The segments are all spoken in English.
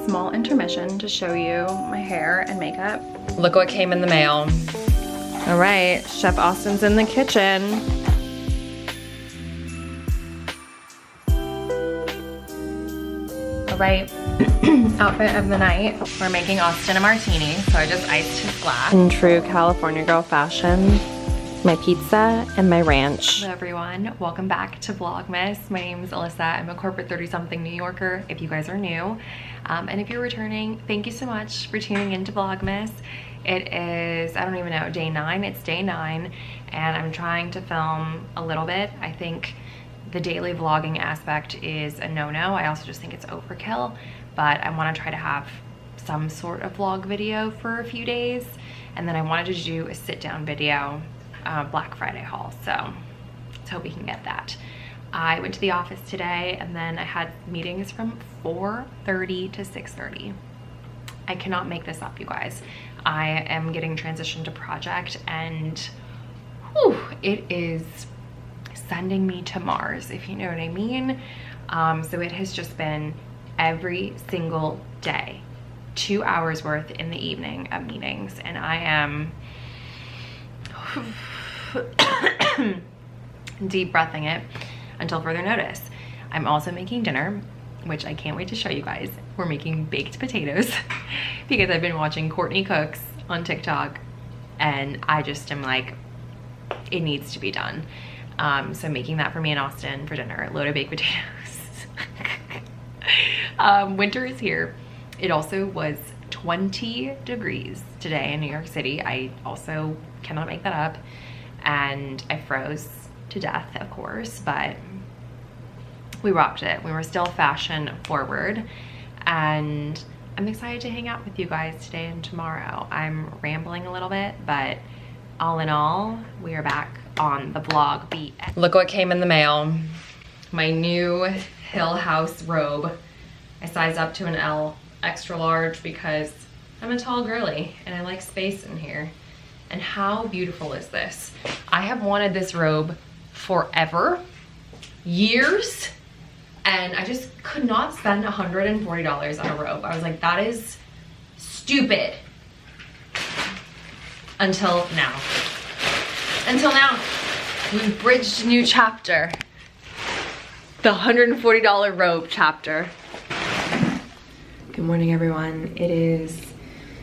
small intermission to show you my hair and makeup. Look what came in the mail. All right, Chef Austen's in the kitchen. All right, outfit of the night. We're making Austen a martini, so I just iced his glass. In true California girl fashion, my pizza and my ranch. Hello everyone, welcome back to Vlogmas. My name is Alissa. I'm a corporate 30-something New Yorker, if you guys are new. And if you're returning, thank you so much for tuning into Vlogmas. It is, I don't even know, day 9. It's day 9, and I'm trying to film a little bit. I think the daily vlogging aspect is a no-no. I also just think it's overkill, but I want to try to have some sort of vlog video for a few days, and then I wanted to do a sit-down video, Black Friday haul, so let's hope we can get that. I went to the office today, and then I had meetings from 4:30 to 6:30. I cannot make this up, you guys. I am getting transitioned to project, and whew, it is sending me to Mars, if you know what I mean. So it has just been every single day, 2 hours worth in the evening of meetings, and I am deep breathing it until further notice. I'm also making dinner, which I can't wait to show you guys. We're making baked potatoes because I've been watching Courtney Cooks on TikTok, and I just am like, it needs to be done. So making that for me and Austen for dinner, a load of baked potatoes. Winter is here. It also was 20 degrees today in New York City. I also cannot make that up. And I froze to death, of course, but we rocked it. We were still fashion forward, and I'm excited to hang out with you guys today and tomorrow. I'm rambling a little bit, but all in all, we are back on the vlog beat. Look what came in the mail. My new Hill House robe. I sized up to an L, extra large, because I'm a tall girly and I like space in here. And how beautiful is this? I have wanted this robe forever, years, and I just could not spend $140 on a robe. I was like, that is stupid. Until now. Until now, we've bridged a new chapter. The $140 robe chapter. Good morning, everyone. It is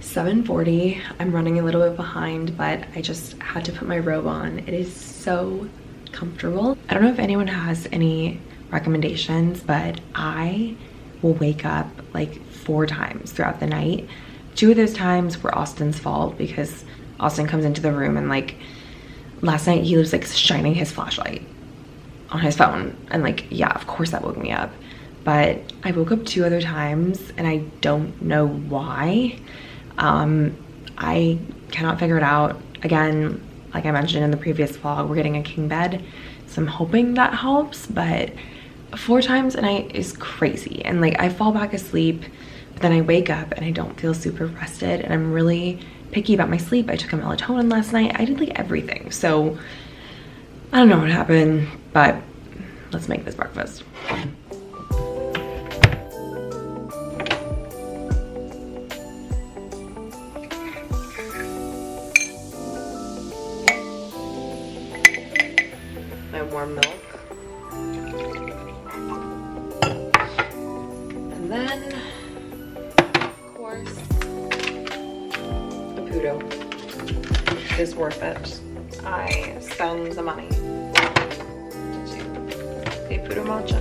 7:40. I'm running a little bit behind, but I just had to put my robe on. It is so comfortable. I don't know if anyone has any recommendations, but I will wake up like 4 times throughout the night. 2 of those times were Austen's fault, because Austen comes into the room and like last night he was like shining his flashlight on his phone, and like, yeah, of course that woke me up. But I woke up 2 other times and I don't know why. I cannot figure it out. Again, like I mentioned in the previous vlog, we're getting a king bed, so I'm hoping that helps, but 4 times a night is crazy. And like I fall back asleep, but then I wake up and I don't feel super rested, and I'm really picky about my sleep. I took a melatonin last night. I did like everything. So I don't know what happened, but let's make this breakfast. My warm milk. And then, of course, a Pudo is worth it. I spend the money to a Pudo matcha.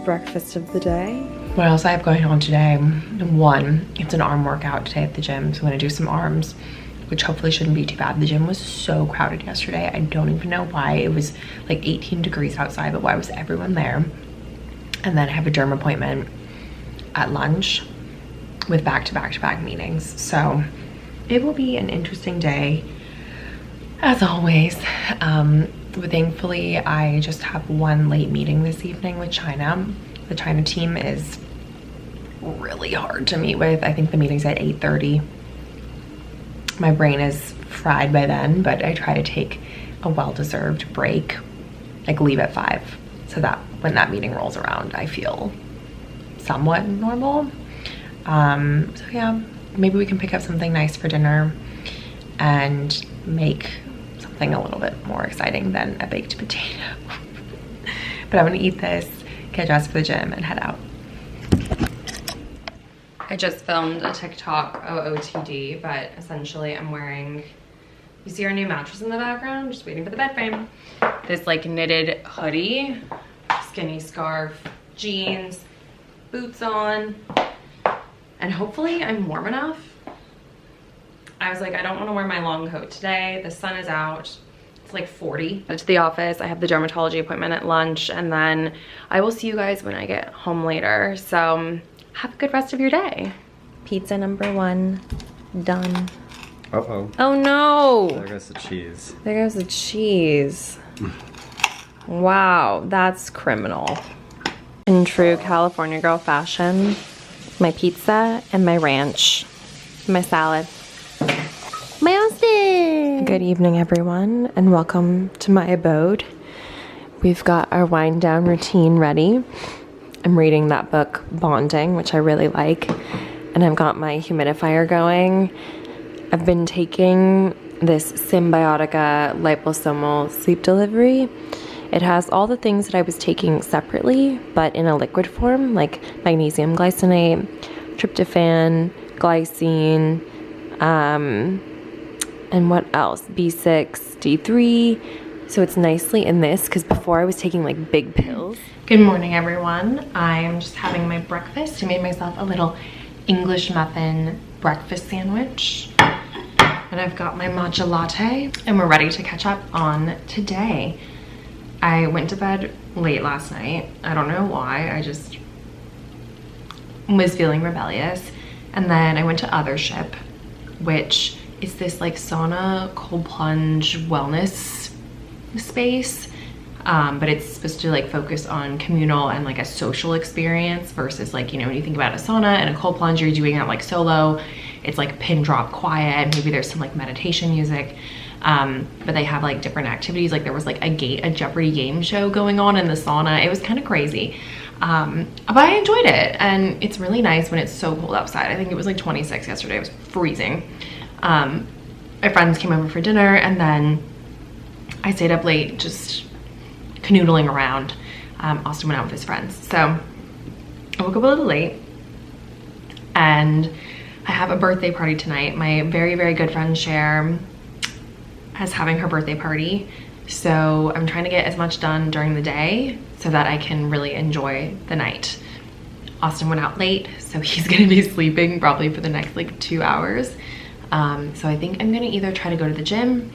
Breakfast of the day. What else I have going on today? 1, it's an arm workout today at the gym, so I'm gonna do some arms, which hopefully shouldn't be too bad. The gym was so crowded yesterday. I don't even know why. It was like 18 degrees outside, but why was everyone there? And then I have a derm appointment at lunch with back-to-back-to-back meetings. So it will be an interesting day, as always. But thankfully, I just have 1 late meeting this evening with China. The China team is really hard to meet with. I think the meeting's at 8:30. My brain is fried by then, but I try to take a well-deserved break, like leave at 5 so so that when that meeting rolls around, I feel somewhat normal. So yeah, maybe we can pick up something nice for dinner and make something a little bit more exciting than a baked potato. But I'm gonna eat this, get dressed for the gym, and head out. I just filmed a TikTok OOTD, but essentially I'm wearing, you see our new mattress in the background, just waiting for the bed frame. This like knitted hoodie, skinny scarf, jeans, boots on, and hopefully I'm warm enough. I was like, I don't want to wear my long coat today. The sun is out. It's like 40. To the office. I have the dermatology appointment at lunch, and then I will see you guys when I get home later. So have a good rest of your day. Pizza number 1 done. Uh-oh. Oh no. There goes the cheese. There goes the cheese. Wow, that's criminal. In true California girl fashion, my pizza and my ranch, my salad. My Austen! Good evening, everyone, and welcome to my abode. We've got our wind down routine ready. I'm reading that book, Bonding, which I really like, and I've got my humidifier going. I've been taking this Symbiotica liposomal sleep delivery. It has all the things that I was taking separately, but in a liquid form, like magnesium glycinate, tryptophan, glycine, and what else? B6, D3. So it's nicely in this, because before I was taking like big pills. Good morning, everyone. I'm just having my breakfast. I made myself a little English muffin breakfast sandwich. And I've got my matcha latte, and we're ready to catch up on today. I went to bed late last night. I don't know why. I just was feeling rebellious. And then I went to Othership, which is this like sauna, cold plunge wellness space. But it's supposed to like focus on communal and like a social experience versus like, you know, when you think about a sauna and a cold plunge, you're doing that like solo. It's like pin drop quiet. Maybe there's some like meditation music. But they have like different activities. Like there was like a Jeopardy game show going on in the sauna. It was kind of crazy. But I enjoyed it, and it's really nice when it's so cold outside. I think it was like 26 yesterday. It was freezing. My friends came over for dinner, and then I stayed up late just canoodling around. Austen went out with his friends. So I woke up a little late, and I have a birthday party tonight. My very, very good friend Cher is having her birthday party. So I'm trying to get as much done during the day so that I can really enjoy the night. Austen went out late, so he's gonna be sleeping probably for the next like 2 hours. So I think I'm gonna either try to go to the gym,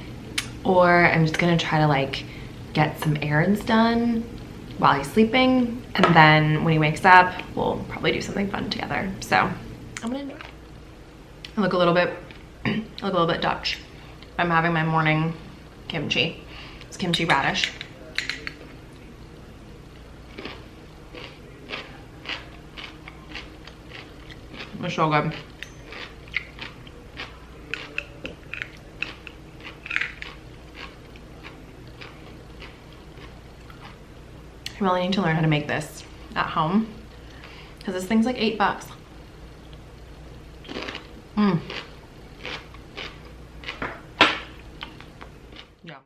or I'm just gonna try to like get some errands done while he's sleeping, and then when he wakes up, we'll probably do something fun together. So I'm gonna enjoy. I look a little bit Dutch. I'm having my morning kimchi. It's kimchi radish. It's so good. I really need to learn how to make this at home, because this thing's like $8. Yeah.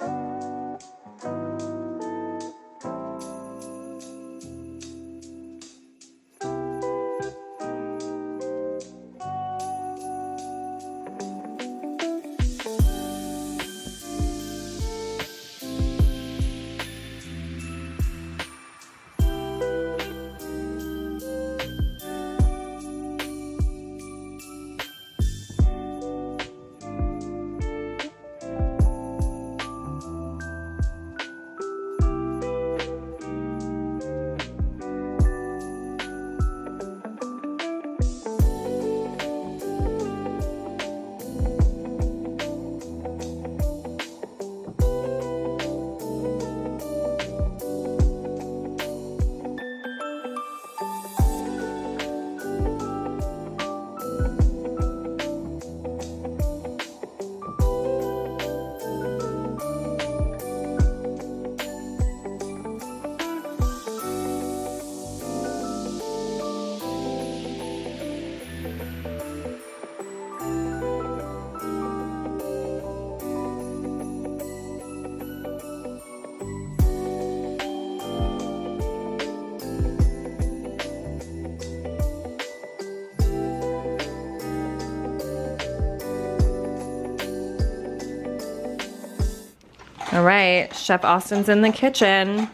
All right, Chef Austin's in the kitchen.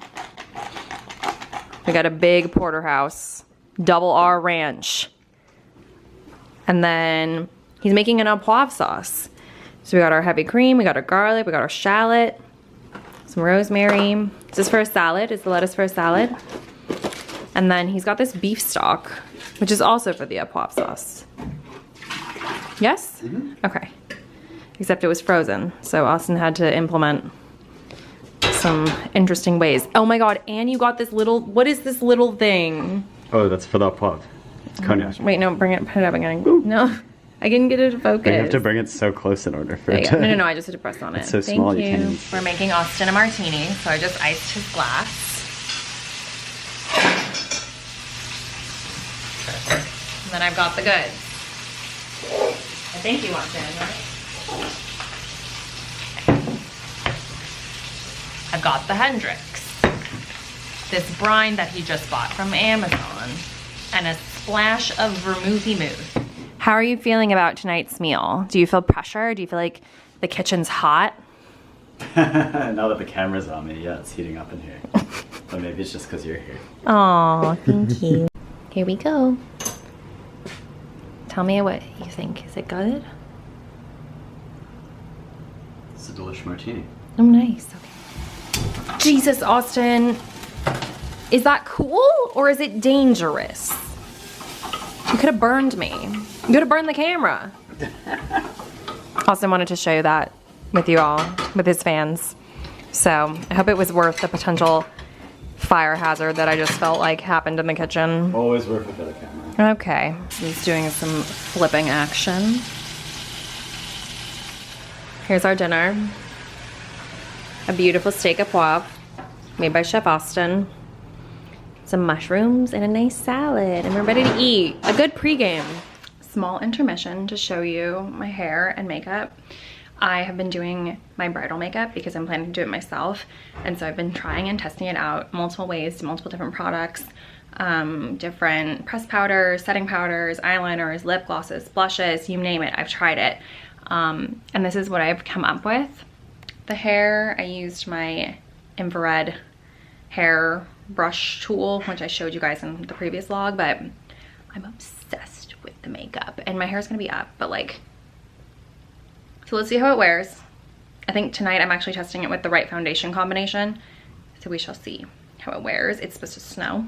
We got a big porterhouse, double R ranch. And then he's making an au poivre sauce. So we got our heavy cream, we got our garlic, we got our shallot, some rosemary. Is this for a salad? Is the lettuce for a salad? And then he's got this beef stock, which is also for the au poivre sauce. Yes? Mm-hmm. Okay. Except it was frozen, so Austin had to implement some interesting ways. Oh my God, and you got this little, what is this little thing? Oh, that's for the au poivre. It's cognac. Wait, no, put it up again. Ooh. No, I didn't get it to focus. You have to bring it so close in order for it to... No, I just had to press on it. It's so small you can't even... We're making Austin a martini, so I just iced his glass. And then I've got the goods. I think you want to, right? I've got the Hendrix, this brine that he just bought from Amazon, and a splash of vermouthy mousse. How are you feeling about tonight's meal? Do you feel pressure? Do you feel like the kitchen's hot? Now that the camera's on me, yeah, it's heating up in here. But maybe it's just because you're here. Aw, thank you. Here we go. Tell me what you think. Is it good? It's a delish martini. Oh, nice. Okay. Jesus, Austin. Is that cool or is it dangerous? You could have burned me. You could have burned the camera. Austin wanted to show that with you all, with his fans. So I hope it was worth the potential fire hazard that I just felt like happened in the kitchen. Always worth it for the camera. Okay, so he's doing some flipping action. Here's our dinner. A beautiful steak au poivre made by Chef Austen. Some mushrooms and a nice salad, and we're ready to eat. A good pregame. Small intermission to show you my hair and makeup. I have been doing my bridal makeup because I'm planning to do it myself, and so I've been trying and testing it out multiple ways, multiple different products, different press powders, setting powders, eyeliners, lip glosses, blushes, you name it, I've tried it. And this is what I've come up with. The hair, I used my infrared hair brush tool, which I showed you guys in the previous vlog, but I'm obsessed with the makeup, and my hair's gonna be up, but like, so let's see how it wears. I think tonight I'm actually testing it with the right foundation combination, so we shall see how it wears. It's supposed to snow.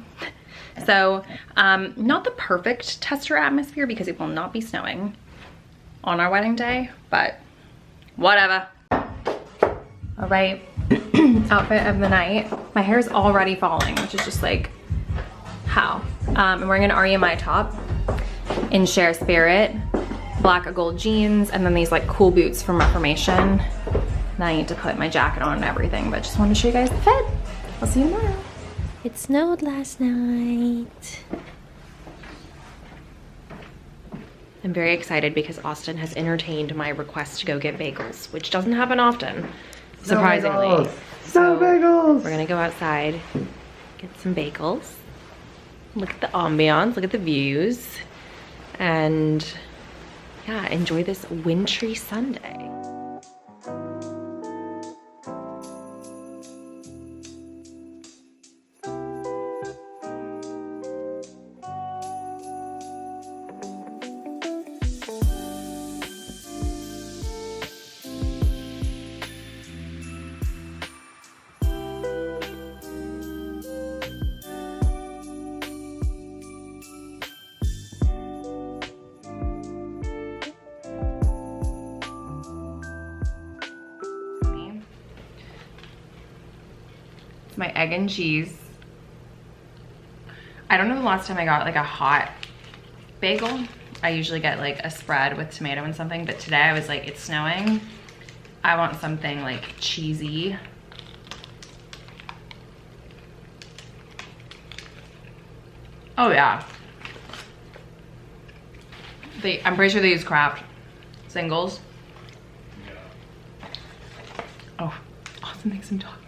So, not the perfect tester atmosphere because it will not be snowing on our wedding day, but whatever. All right, outfit of the night. My hair is already falling, which is just like, how? I'm wearing an REMI top in Share Spirit, black gold jeans, and then these like cool boots from Reformation. Now I need to put my jacket on and everything, but just wanted to show you guys the fit. I'll see you tomorrow. It snowed last night. I'm very excited because Austin has entertained my request to go get bagels, which doesn't happen often, surprisingly. No bagels! We're gonna go outside, get some bagels, look at the ambiance, look at the views, and yeah, enjoy this wintry Sunday. My egg and cheese. I don't know the last time I got like a hot bagel. I usually get like a spread with tomato and something, but today I was like, it's snowing. I want something like cheesy. Oh yeah. I'm pretty sure they use Kraft singles. Oh, awesome, make some tacos.